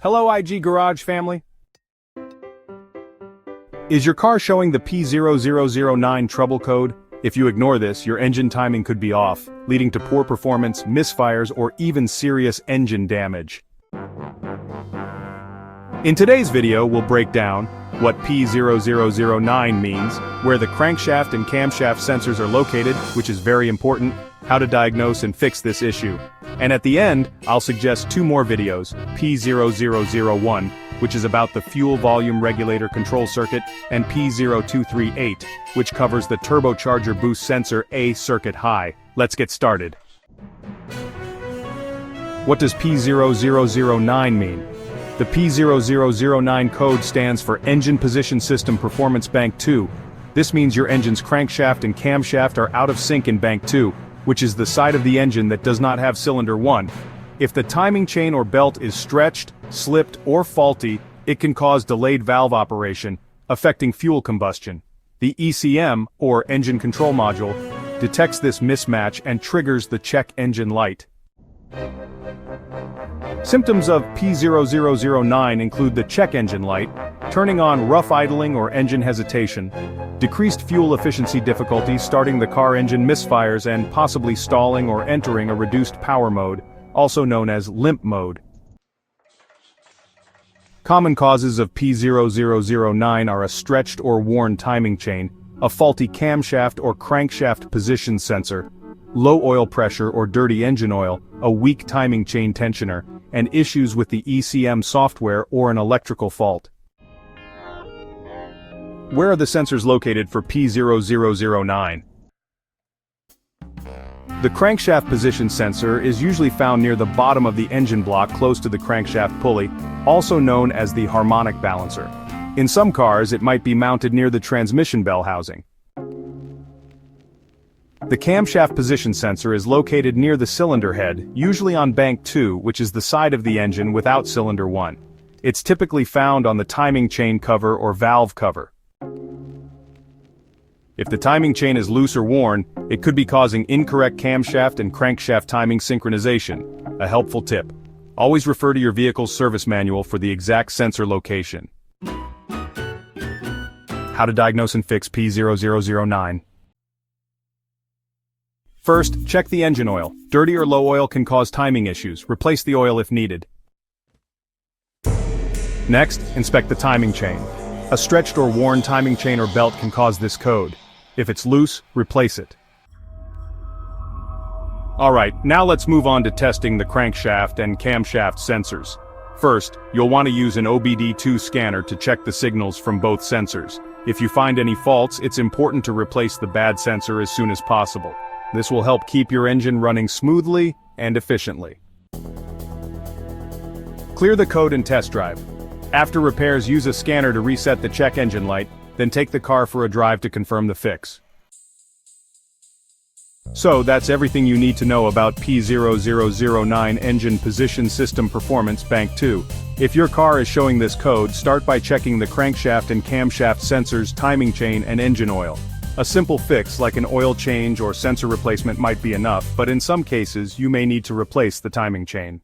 Hello IG Garage family. Is your car showing the P0009 trouble code? If you ignore this, your engine timing could be off, leading to poor performance, misfires, or even serious engine damage. In today's video, we'll break down what P0009 means, where the crankshaft and camshaft sensors are located, which is very important, how to diagnose and fix this issue. And at the end, I'll suggest two more videos, P0001, which is about the fuel volume regulator control circuit, and P0238, which covers the turbocharger boost sensor A circuit high. Let's get started. What does P0009 mean? The P0009 code stands for Engine Position System Performance Bank 2. This means your engine's crankshaft and camshaft are out of sync in Bank 2, which is the side of the engine that does not have cylinder 1. If the timing chain or belt is stretched, slipped, or faulty, it can cause delayed valve operation, affecting fuel combustion. The ECM, or Engine Control Module, detects this mismatch and triggers the check engine light. Symptoms of P0009 include the check engine light, turning on rough idling or engine hesitation, decreased fuel efficiency difficulty starting the car engine misfires and possibly stalling or entering a reduced power mode, also known as limp mode. Common causes of P0009 are a stretched or worn timing chain, a faulty camshaft or crankshaft position sensor, low oil pressure or dirty engine oil, a weak timing chain tensioner, and issues with the ECM software or an electrical fault. Where are the sensors located for P0009? The crankshaft position sensor is usually found near the bottom of the engine block close to the crankshaft pulley, also known as the harmonic balancer. In some cars, it might be mounted near the transmission bell housing. The camshaft position sensor is located near the cylinder head, usually on Bank 2, which is the side of the engine without cylinder 1. It's typically found on the timing chain cover or valve cover. If the timing chain is loose or worn, it could be causing incorrect camshaft and crankshaft timing synchronization. A helpful tip: always refer to your vehicle's service manual for the exact sensor location. How to diagnose and fix P0009. First, check the engine oil. Dirty or low oil can cause timing issues. Replace the oil if needed. Next, inspect the timing chain. A stretched or worn timing chain or belt can cause this code. If it's loose, replace it. Alright, now let's move on to testing the crankshaft and camshaft sensors. First, you'll want to use an obd2 scanner to check the signals from both sensors. If you find any faults, it's important to replace the bad sensor as soon as possible. This will help keep your engine running smoothly and efficiently. Clear the code and test drive. After repairs, use a scanner to reset the check engine light, then take the car for a drive to confirm the fix. So that's everything you need to know about P0009 Engine Position System Performance Bank 2. If your car is showing this code, start by checking the crankshaft and camshaft sensors, timing chain, and engine oil. A simple fix like an oil change or sensor replacement might be enough, but in some cases you may need to replace the timing chain.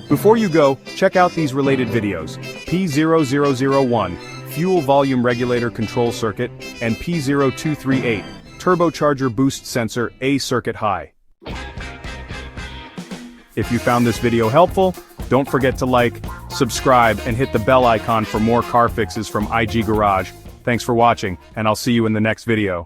Before you go, check out these related videos: P0001, Fuel Volume Regulator Control Circuit, and P0238, Turbocharger Boost Sensor A Circuit High. If you found this video helpful, don't forget to like, subscribe, and hit the bell icon for more car fixes from IG Garage. Thanks for watching, and I'll see you in the next video.